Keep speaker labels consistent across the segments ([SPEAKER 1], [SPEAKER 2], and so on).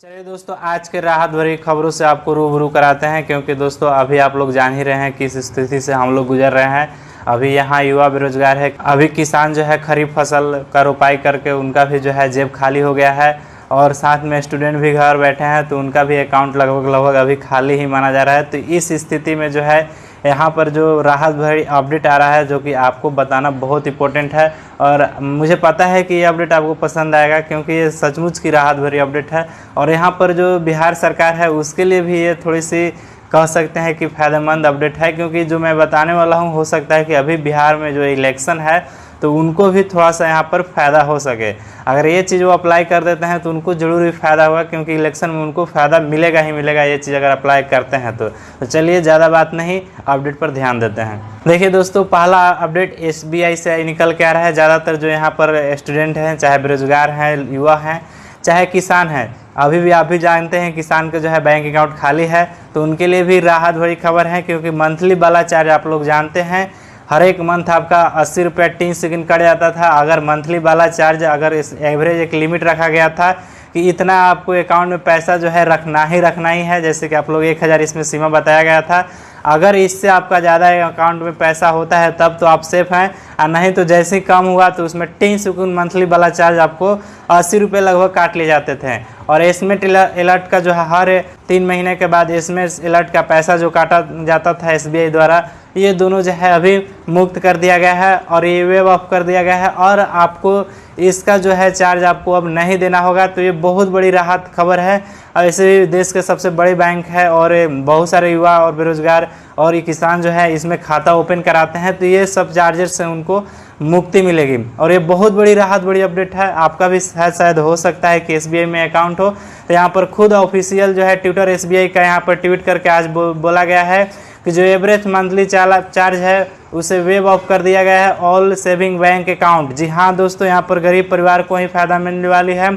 [SPEAKER 1] चलिए दोस्तों, आज के राहत भरी खबरों से आपको रूबरू कराते हैं, क्योंकि दोस्तों अभी आप लोग जान ही रहे हैं किस स्थिति से हम लोग गुजर रहे हैं। अभी यहाँ युवा बेरोजगार है। अभी किसान जो है खरीफ फसल का रोपाई करके उनका भी जो है जेब खाली हो गया है, और साथ में स्टूडेंट भी घर बैठे हैं तो उनका भी अकाउंट लगभग अभी खाली ही माना जा रहा है। तो इस स्थिति में जो है यहाँ पर जो राहत भरी अपडेट आ रहा है, जो कि आपको बताना बहुत इंपॉर्टेंट है, और मुझे पता है कि ये अपडेट आपको पसंद आएगा, क्योंकि ये सचमुच की राहत भरी अपडेट है। और यहाँ पर जो बिहार सरकार है उसके लिए भी ये थोड़ी सी कह सकते हैं कि फ़ायदेमंद अपडेट है, क्योंकि जो मैं बताने वाला हूँ हो सकता है कि अभी बिहार में जो इलेक्शन है तो उनको भी थोड़ा सा यहाँ पर फ़ायदा हो सके। अगर ये चीज़ वो अप्लाई कर देते हैं तो उनको ज़रूर भी फ़ायदा होगा, क्योंकि इलेक्शन में उनको फ़ायदा मिलेगा ही मिलेगा ये चीज़ अगर अप्लाई करते हैं तो चलिए ज़्यादा बात नहीं, अपडेट पर ध्यान देते हैं। देखिए दोस्तों, पहला अपडेट SBI से निकल के आ रहा है। ज़्यादातर जो यहाँ पर स्टूडेंट हैं, चाहे बेरोजगार हैं, युवा हैं, चाहे किसान हैं, अभी भी आप भी जानते हैं किसान का जो है बैंक अकाउंट खाली है, तो उनके लिए भी राहत भरी खबर है, क्योंकि मंथली वाला चार्ज आप लोग जानते हैं हर एक मंथ आपका 80 रुपये 3 सेकंड कट जाता था। अगर मंथली वाला चार्ज अगर इस एवरेज एक लिमिट रखा गया था कि इतना आपको अकाउंट में पैसा जो है रखना ही है, जैसे कि आप लोग 1000 इसमें सीमा बताया गया था। अगर इससे आपका ज़्यादा अकाउंट में पैसा होता है तब तो आप सेफ हैं, और नहीं तो जैसे ही कम हुआ तो उसमें 3 सेकंड मंथली वाला चार्ज आपको 80 रुपये लगभग काट लिए जाते थे। और एसएमएस अलर्ट का जो है हर 3 महीने के बाद एसएमएस अलर्ट का पैसा जो काटा जाता था SBI द्वारा, ये दोनों जो है अभी मुक्त कर दिया गया है और ये वेव ऑफ कर दिया गया है, और आपको इसका जो है चार्ज आपको अब नहीं देना होगा। तो ये बहुत बड़ी राहत खबर है। ऐसे भी देश के सबसे बड़े बैंक है और बहुत सारे युवा और बेरोजगार और ये किसान जो है इसमें खाता ओपन कराते हैं, तो ये सब चार्जेस से उनको मुक्ति मिलेगी। और ये बहुत बड़ी राहत बड़ी अपडेट है। आपका भी शायद हो सकता है कि SBI में अकाउंट हो, तो यहाँ पर खुद ऑफिशियल जो है ट्विटर SBI का यहाँ पर ट्वीट करके आज बोला गया है कि जो एवरेज मंथली चार्ज है उसे वेव ऑफ कर दिया गया है ऑल सेविंग बैंक अकाउंट। जी हाँ दोस्तों, यहाँ पर गरीब परिवार को ही फायदा मिलने वाली है,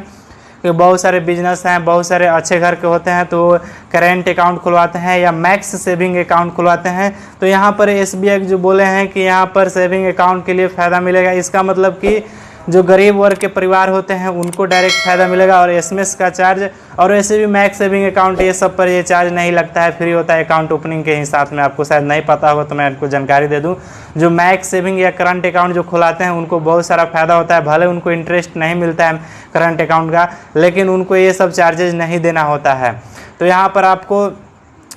[SPEAKER 1] कि बहुत सारे बिजनेस हैं, बहुत सारे अच्छे घर के होते हैं तो करेंट अकाउंट खुलवाते हैं या मैक्स सेविंग अकाउंट खुलवाते हैं। तो यहाँ पर SBI जो बोले हैं कि यहाँ पर सेविंग अकाउंट के लिए फ़ायदा मिलेगा, इसका मतलब कि जो गरीब वर्ग के परिवार होते हैं उनको डायरेक्ट फ़ायदा मिलेगा। और एसएमएस का चार्ज और वैसे भी मैक्स सेविंग अकाउंट ये सब पर ये चार्ज नहीं लगता है, फ्री होता है अकाउंट ओपनिंग के हिसाब में। आपको शायद नहीं पता होगा तो मैं आपको जानकारी दे दूं, जो मैक्स सेविंग या करंट अकाउंट जो खुलाते हैं उनको बहुत सारा फ़ायदा होता है। भले उनको इंटरेस्ट नहीं मिलता है करंट अकाउंट का, लेकिन उनको ये सब चार्जेज नहीं देना होता है। तो यहाँ पर आपको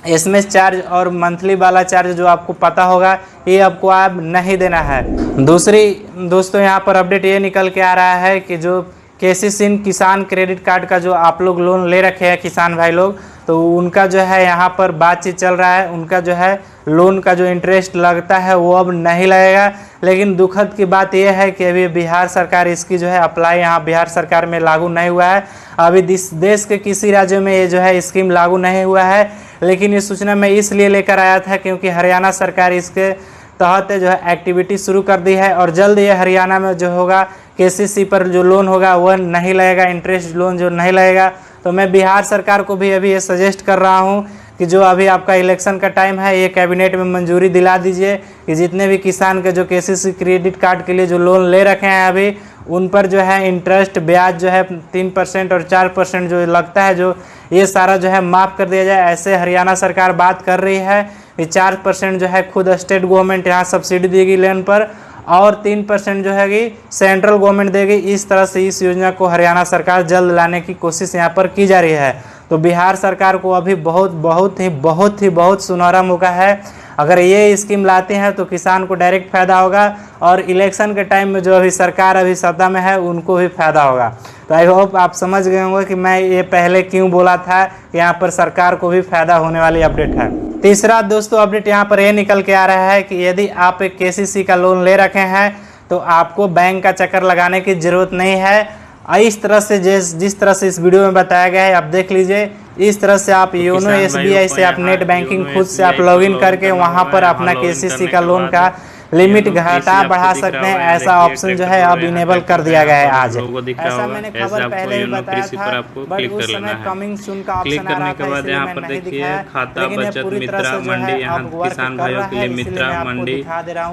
[SPEAKER 1] एसएमएस चार्ज और मंथली वाला चार्ज जो आपको पता होगा ये आपको आप नहीं देना है। दूसरी दोस्तों यहाँ पर अपडेट ये निकल के आ रहा है कि जो KCC किसान क्रेडिट कार्ड का जो आप लोग लोन ले रखे हैं किसान भाई लोग, तो उनका जो है यहाँ पर बातचीत चल रहा है। उनका जो है लोन का जो इंटरेस्ट लगता है वो अब नहीं लगेगा। लेकिन दुखद की बात यह है कि अभी बिहार सरकार इसकी जो है अप्लाई यहाँ बिहार सरकार में लागू नहीं हुआ है। अभी देश के किसी राज्य में ये जो है स्कीम लागू नहीं हुआ है, लेकिन ये सूचना मैं इसलिए लेकर आया था क्योंकि हरियाणा सरकार इसके तहत जो है एक्टिविटी शुरू कर दी है, और जल्द ये हरियाणा में जो होगा KCC पर जो लोन होगा वह नहीं लगेगा, इंटरेस्ट लोन जो नहीं लगेगा। तो मैं बिहार सरकार को भी अभी ये सजेस्ट कर रहा हूँ कि जो अभी आपका इलेक्शन का टाइम है, ये कैबिनेट में मंजूरी दिला दीजिए कि जितने भी किसान के जो KCC क्रेडिट कार्ड के लिए जो लोन ले रखे हैं अभी, उन पर जो है इंटरेस्ट ब्याज जो है 3% और 4% जो लगता है, जो ये सारा जो है माफ़ कर दिया जाए। ऐसे हरियाणा सरकार बात कर रही है कि 4% जो है खुद स्टेट गवर्नमेंट यहाँ सब्सिडी देगी लोन पर, और 3% जो है कि सेंट्रल गवर्नमेंट देगी। इस तरह से इस योजना को हरियाणा सरकार जल्द लाने की कोशिश यहाँ पर की जा रही है। तो बिहार सरकार को अभी बहुत सुनहरा मौका है। अगर ये स्कीम लाते हैं तो किसान को डायरेक्ट फ़ायदा होगा, और इलेक्शन के टाइम में जो अभी सरकार अभी सत्ता में है उनको भी फ़ायदा होगा। तो आई होप आप समझ गए होंगे कि मैं ये पहले क्यों बोला था, यहाँ पर सरकार को भी फ़ायदा होने वाली अपडेट है। तीसरा दोस्तों अपडेट यहाँ पर ये निकल के आ रहा है कि यदि आप एक KCC का लोन ले रखे हैं तो आपको बैंक का चक्कर लगाने की ज़रूरत नहीं है। इस तरह से जिस तरह से इस वीडियो में बताया गया है आप देख लीजिए। इस तरह से आप योनो SBI से आप नेट बैंकिंग खुद से आप लॉगिन करके वहाँ पर अपना KCC का लोन का लिमिट घटा बढ़ा सकते हैं, ऐसा ऑप्शन जो है अब इनेबल कर दिया गया है आज। ऐसा मैंने खबर पहले ही बताया था, बट उस समय कमिंग सून का ऑप्शन आ रहा था, इसलिए मैंने नहीं दिखाया।
[SPEAKER 2] खाता बचत मित्रा मंडी, यहाँ किसान भाइयों के लिए मित्रा मंडी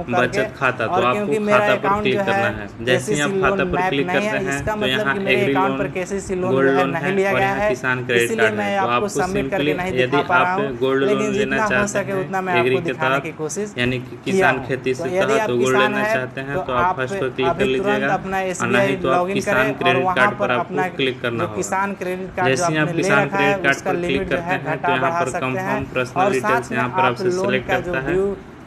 [SPEAKER 2] बचत खाता, तो आपको खाता पर क्लिक करना है। जैसे ही आप खाता पर क्लिक करते हैं तो यहाँ एग्री लोन, गोल्ड लोन है और यहाँ किसान क्रेडिट कार्ड है। तो आपको सिंपली यदि आप गोल्ड लोन लेना चाहते हैं एग्री के तहत, यानी कि किसान खेती से तहत तो गोल्ड लेना चाहते हैं तो आप फर्स्ट पर क्लिक कर लीजिएगा, और नहीं तो आप किसान क्रेडिट कार्ड पर आपको क्लिक करना होगा। जैसे आप किसान क्रेडिट कार्ड पर क्लिक करते हैं तो यहाँ पर कंफर्म पर्सनल डिटेल्स यहाँ पर आपसे सिलेक्ट करता है,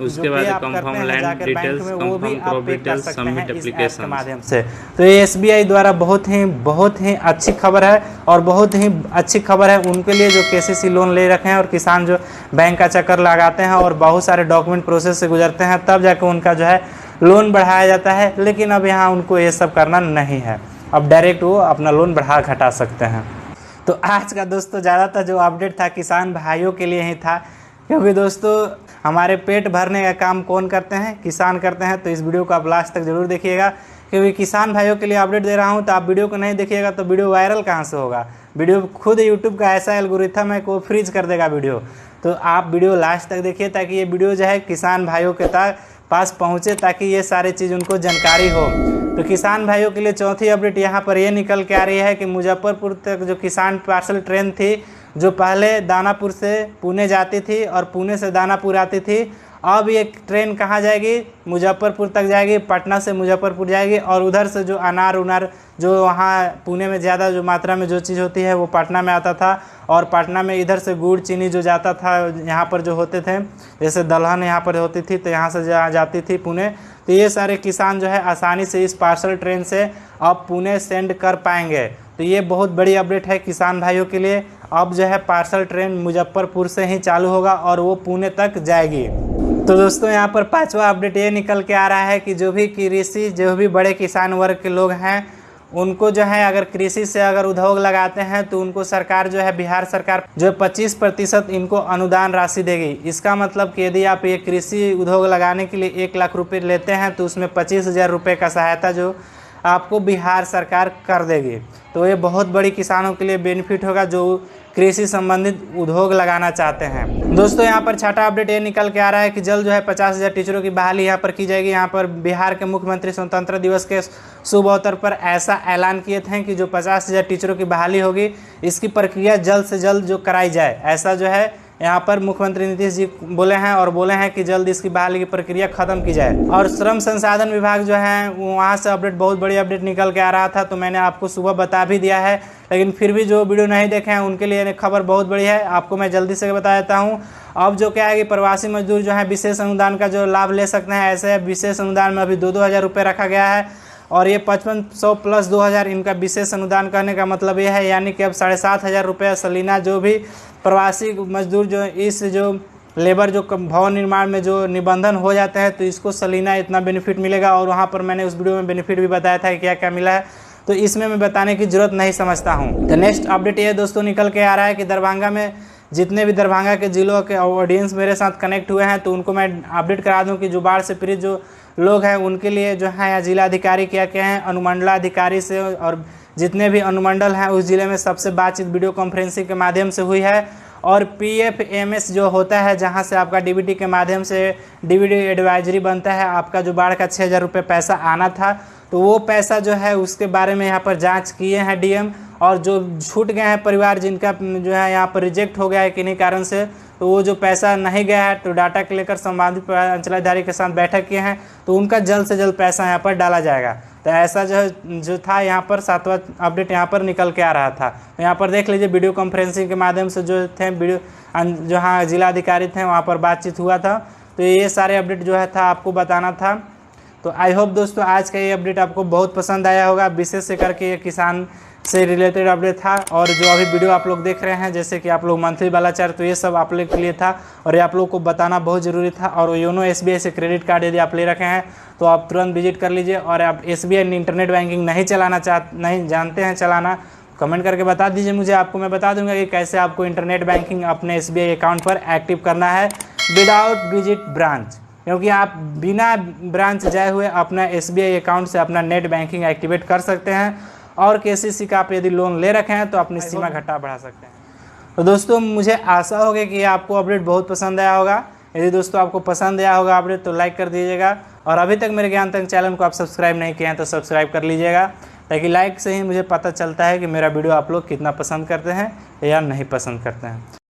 [SPEAKER 2] उसके बाद confirm land details, confirm crop details, submit application माध्यम
[SPEAKER 1] से। तो ये SBI द्वारा बहुत ही अच्छी खबर है, और बहुत ही अच्छी खबर है उनके लिए जो KCC लोन ले रखे हैं और किसान जो बैंक का चक्कर लगाते हैं और बहुत सारे डॉक्यूमेंट प्रोसेस से गुजरते हैं, तब जाकर उनका जो है लोन बढ़ाया जाता है। लेकिन अब यहाँ उनको ये सब करना नहीं है, अब डायरेक्ट वो अपना लोन बढ़ा घटा सकते हैं। तो आज का दोस्तों ज़्यादातर जो अपडेट था किसान भाइयों के लिए ही था, क्योंकि दोस्तों हमारे पेट भरने का काम कौन करते हैं? किसान करते हैं। तो इस वीडियो को आप लास्ट तक जरूर देखिएगा, क्योंकि किसान भाइयों के लिए अपडेट दे रहा हूं। तो आप वीडियो को नहीं देखिएगा तो वीडियो वायरल कहां से होगा? वीडियो खुद यूट्यूब का ऐसा एल्गोरिथम है कि वो फ्रीज कर देगा वीडियो। तो आप वीडियो लास्ट तक देखिए, ताकि ये वीडियो जो है किसान भाइयों के पास पहुँचे, ताकि ये सारी चीज़ उनको जानकारी हो। तो किसान भाइयों के लिए चौथी अपडेट यहाँ पर ये निकल के आ रही है कि मुजफ्फरपुर तक जो किसान पार्सल ट्रेन थी, जो पहले दानापुर से पुणे जाती थी और पुणे से दानापुर आती थी, अब ये ट्रेन कहाँ जाएगी? मुजफ्फरपुर तक जाएगी, पटना से मुजफ्फरपुर जाएगी, और उधर से जो अनार उनार जो वहाँ पुणे में ज़्यादा जो मात्रा में जो चीज़ होती है वो पटना में आता था, और पटना में इधर से गुड़ चीनी जो जाता था यहाँ पर जो होते थे, जैसे दलहन यहाँ पर होती थी तो यहाँ से जाती थी पुणे। तो ये सारे किसान जो है आसानी से इस पार्सल ट्रेन से अब पुणे सेंड कर पाएंगे। तो ये बहुत बड़ी अपडेट है किसान भाइयों के लिए। अब जो है पार्सल ट्रेन मुजफ्फरपुर से ही चालू होगा और वो पुणे तक जाएगी। तो दोस्तों यहाँ पर पांचवा अपडेट ये निकल के आ रहा है कि जो भी बड़े किसान वर्ग के लोग हैं, उनको जो है अगर कृषि से अगर उद्योग लगाते हैं तो उनको सरकार जो है, बिहार सरकार जो 25% इनको अनुदान राशि देगी। इसका मतलब कि यदि आप ये कृषि उद्योग लगाने के लिए 1 लाख रुपये लेते हैं तो उसमें 25,000 रुपये का सहायता जो आपको बिहार सरकार कर देगी। तो ये बहुत बड़ी किसानों के लिए बेनिफिट होगा जो कृषि संबंधित उद्योग लगाना चाहते हैं। दोस्तों यहाँ पर छठा अपडेट ये निकल के आ रहा है कि जल्द जो है 50,000 टीचरों की बहाली यहाँ पर की जाएगी। यहाँ पर बिहार के मुख्यमंत्री स्वतंत्रता दिवस के शुभ अवसर पर ऐसा ऐलान किए थे कि जो 50,000 टीचरों की बहाली होगी, इसकी प्रक्रिया जल्द से जल्द जो कराई जाए, ऐसा जो है यहाँ पर मुख्यमंत्री नीतीश जी बोले हैं, और बोले हैं कि जल्द इसकी बहाली की प्रक्रिया खत्म की जाए। और श्रम संसाधन विभाग जो है वहाँ से अपडेट, बहुत बड़ी अपडेट निकल के आ रहा था, तो मैंने आपको सुबह बता भी दिया है, लेकिन फिर भी जो वीडियो नहीं देखे हैं उनके लिए खबर बहुत बड़ी है, आपको मैं जल्दी से बता देता हूँ। अब जो क्या है कि प्रवासी मजदूर जो है विशेष अनुदान का जो लाभ ले सकते हैं, ऐसे विशेष अनुदान में अभी 2-2 हज़ार रुपये रखा गया है, और ये 5500 प्लस 2,000 इनका विशेष अनुदान करने का मतलब ये है, यानी कि अब 7,500 रुपये सलीना जो भी प्रवासी मजदूर जो इस जो लेबर जो भवन निर्माण में जो निबंधन हो जाते हैं, तो इसको सलीना इतना बेनिफिट मिलेगा। और वहाँ पर मैंने उस वीडियो में बेनिफिट भी बताया था कि क्या क्या मिला है, तो इसमें मैं बताने की ज़रूरत नहीं समझता हूँ। तो नेक्स्ट अपडेट ये दोस्तों निकल के आ रहा है कि दरभंगा में जितने भी दरभंगा के जिलों के ऑडियंस मेरे साथ कनेक्ट हुए हैं, तो उनको मैं अपडेट करा दूं कि जो बाढ़ से पीड़ित जो लोग हैं उनके लिए जो है यहाँ जिलाधिकारी क्या क्या हैं, अनुमंडलाधिकारी से और जितने भी अनुमंडल हैं उस ज़िले में सबसे बातचीत वीडियो कॉन्फ्रेंसिंग के माध्यम से हुई है। और PFMS जो होता है, जहाँ से आपका DBT के माध्यम से DBT एडवाइजरी बनता है, आपका जो बाढ़ का 6,000 रुपये पैसा आना था, तो वो पैसा जो है उसके बारे में यहाँ पर जांच किए हैं DM, और जो छूट गए हैं परिवार जिनका जो है यहाँ पर रिजेक्ट हो गया है किन्हीं कारण से, तो वो जो पैसा नहीं गया है, तो डाटा को लेकर संबंधित अंचलाधिकारी के साथ बैठक किए हैं, तो उनका जल्द से जल्द पैसा यहाँ पर डाला जाएगा। तो ऐसा जो था यहाँ पर 7वां अपडेट यहाँ पर निकल के आ रहा था। तो यहाँ पर देख लीजिए वीडियो कॉन्फ्रेंसिंग के माध्यम से जो थे जो हाँ जिलाधिकारी थे वहाँ पर बातचीत हुआ था। तो ये सारे अपडेट जो है था आपको बताना था। तो आई होप दोस्तों आज का ये अपडेट आपको बहुत पसंद आया होगा, विशेष से करके ये किसान से रिलेटेड अपडेट था। और जो अभी वीडियो आप लोग देख रहे हैं, जैसे कि आप लोग मंथली वाला चार्ट, तो ये सब आप लोग के लिए था और ये आप लोग को बताना बहुत ज़रूरी था। और योनो SBI से क्रेडिट कार्ड यदि आप ले रखे हैं तो आप तुरंत विजिट कर लीजिए। और आप SBI इंटरनेट बैंकिंग नहीं जानते हैं चलाना, कमेंट करके बता दीजिए मुझे, आपको मैं बता दूंगा कि कैसे आपको इंटरनेट बैंकिंग अपने SBI अकाउंट पर एक्टिव करना है विदाउट विजिट ब्रांच। क्योंकि आप बिना ब्रांच जाए हुए अपना SBI अकाउंट से अपना नेट बैंकिंग एक्टिवेट कर सकते हैं और KCC का आप यदि लोन ले रखे हैं तो अपनी सीमा घटा बढ़ा सकते हैं। तो दोस्तों मुझे आशा होगी कि आपको अपडेट बहुत पसंद आया होगा। यदि दोस्तों आपको पसंद आया होगा अपडेट तो लाइक कर दीजिएगा और अभी तक मेरे ज्ञान तंग चैनल को आप सब्सक्राइब नहीं किए हैं तो सब्सक्राइब कर लीजिएगा, ताकि लाइक से ही मुझे पता चलता है कि मेरा वीडियो आप लोग कितना पसंद करते हैं या नहीं पसंद करते हैं।